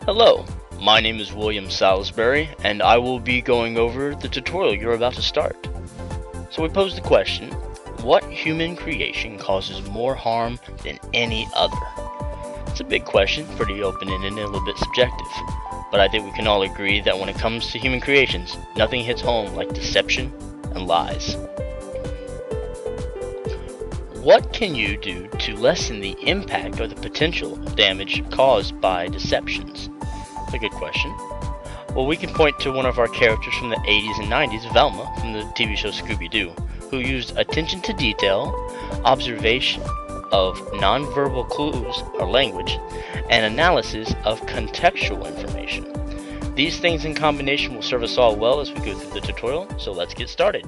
Hello, my name is William Salisbury, and I will be going over the tutorial you're about to start. So we pose the question, what human creation causes more harm than any other? It's a big question, pretty open-ended and a little bit subjective, but I think we can all agree that when it comes to human creations, nothing hits home like deception and lies. What can you do to lessen the impact or the potential damage caused by deceptions? That's a good question. Well, we can point to one of our characters from the 80s and 90s, Velma, from the TV show Scooby-Doo, who used attention to detail, observation of nonverbal clues or language, and analysis of contextual information. These things in combination will serve us all well as we go through the tutorial, so let's get started.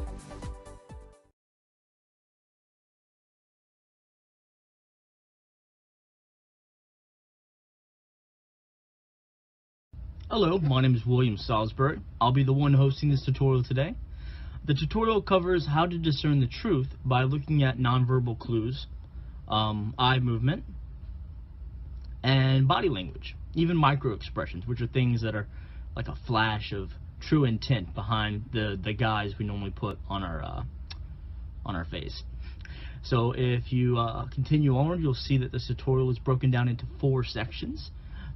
Hello, my name is William Salisbury. I'll be the one hosting this tutorial today. The tutorial covers how to discern the truth by looking at nonverbal clues, eye movement, and body language, even micro expressions, which are things that are like a flash of true intent behind the guise we normally put on our face. So if you continue onward, you'll see that this tutorial is broken down into 4 sections.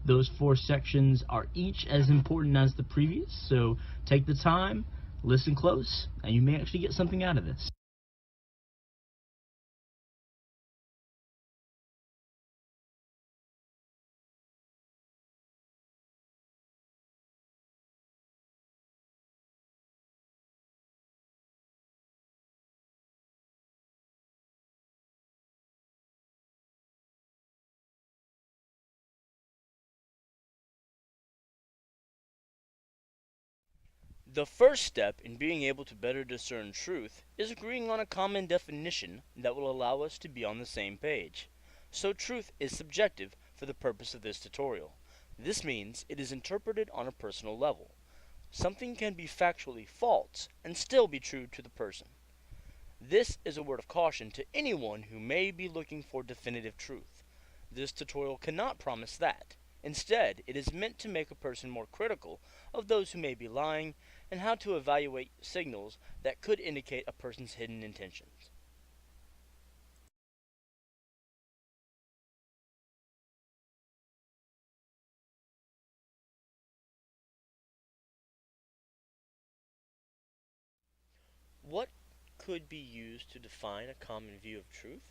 Those 4 sections are each as important as the previous, so take the time, listen close, and you may actually get something out of this. The first step in being able to better discern truth is agreeing on a common definition that will allow us to be on the same page. So truth is subjective for the purpose of this tutorial. This means it is interpreted on a personal level. Something can be factually false and still be true to the person. This is a word of caution to anyone who may be looking for definitive truth. This tutorial cannot promise that. Instead, it is meant to make a person more critical of those who may be lying and how to evaluate signals that could indicate a person's hidden intentions. What could be used to define a common view of truth?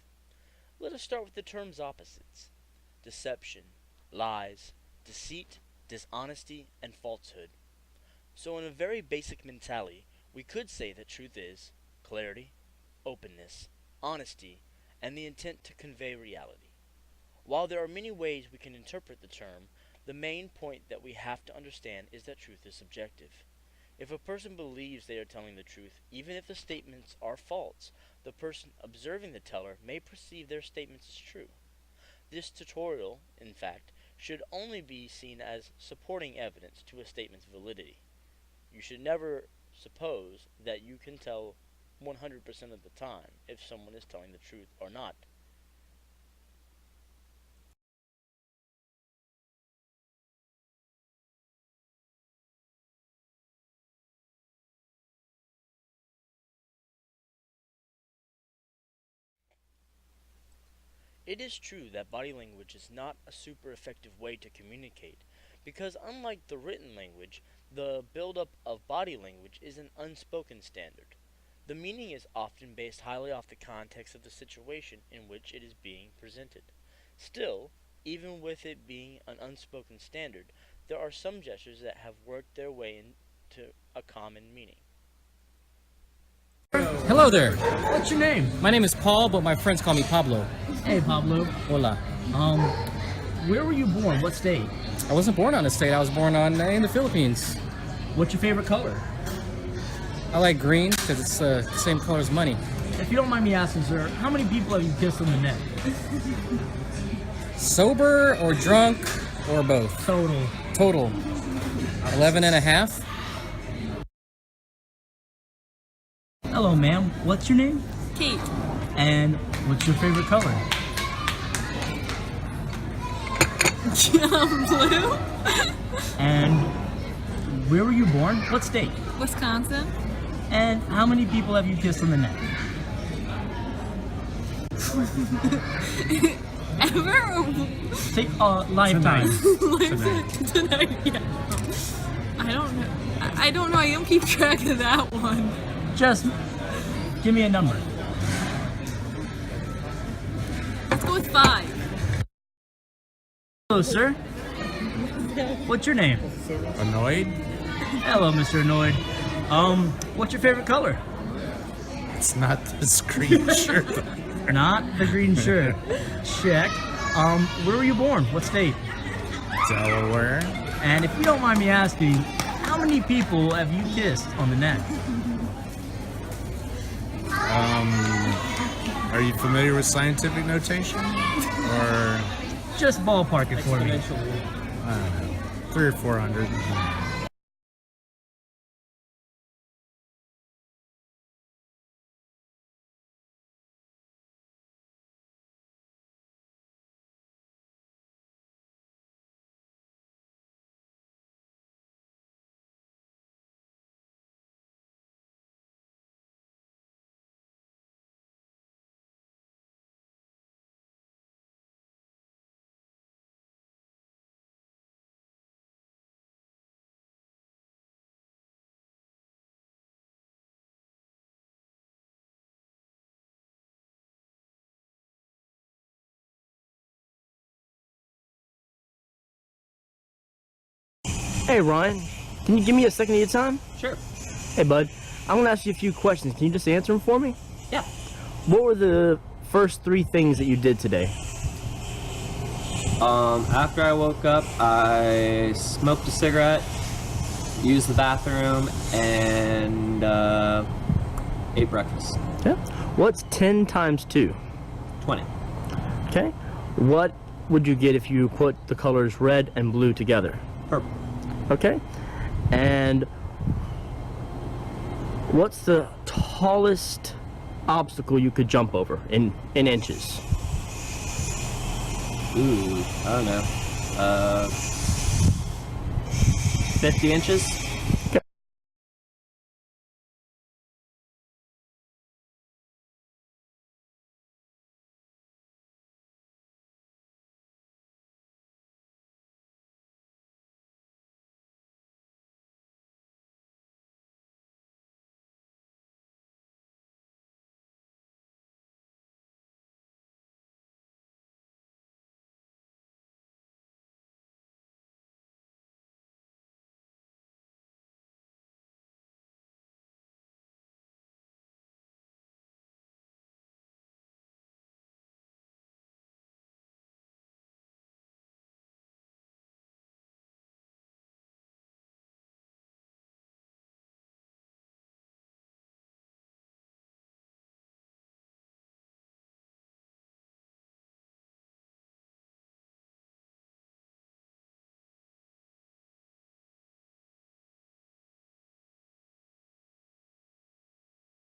Let us start with the term's opposites: deception, lies, deceit, dishonesty, and falsehood. So in a very basic mentality, we could say that truth is clarity, openness, honesty, and the intent to convey reality. While there are many ways we can interpret the term, the main point that we have to understand is that truth is subjective. If a person believes they are telling the truth, even if the statements are false, the person observing the teller may perceive their statements as true. This tutorial, in fact, should only be seen as supporting evidence to a statement's validity. You should never suppose that you can tell 100% of the time if someone is telling the truth or not. It is true that body language is not a super effective way to communicate, because unlike the written language, the buildup of body language is an unspoken standard. The meaning is often based highly off the context of the situation in which it is being presented. Still, even with it being an unspoken standard, there are some gestures that have worked their way into a common meaning. Hello there. What's your name? My name is Paul, but my friends call me Pablo. Hey, Pablo. Hola. Where were you born? What state? I wasn't born on a state. I was born in the Philippines. What's your favorite color? I like green because it's the same color as money. If you don't mind me asking, sir, how many people have you kissed on the neck? Sober or drunk or both? Total. 11 and a half. Hello, ma'am. What's your name? Kate. And what's your favorite color? Blue. And where were you born? What state? Wisconsin. And how many people have you kissed on the neck? Ever? Take a lifetime. Tonight. Yeah. I don't know. I don't know. I don't keep track of that one. Just give me a number. Let's go with 5. Hello, sir. What's your name? Annoyed? Hello, Mr. Annoyed. What's your favorite color? It's not this green shirt. Not the green shirt. Check. Where were you born? What state? Delaware. And if you don't mind me asking, how many people have you kissed on the neck? Are you familiar with scientific notation? Or, Just ballpark it for me. I don't know, 300 or 400? Hey Ryan, can you give me a second of your time? Sure. Hey bud, I'm gonna ask you a few questions. Can you just answer them for me? Yeah. What were the first 3 things that you did today? After I woke up, I smoked a cigarette, used the bathroom, and ate breakfast. Yeah. What's 10 times 2? 20. Okay. What would you get if you put the colors red and blue together? Purple. Okay. And what's the tallest obstacle you could jump over in inches? Ooh, I don't know. 50 inches?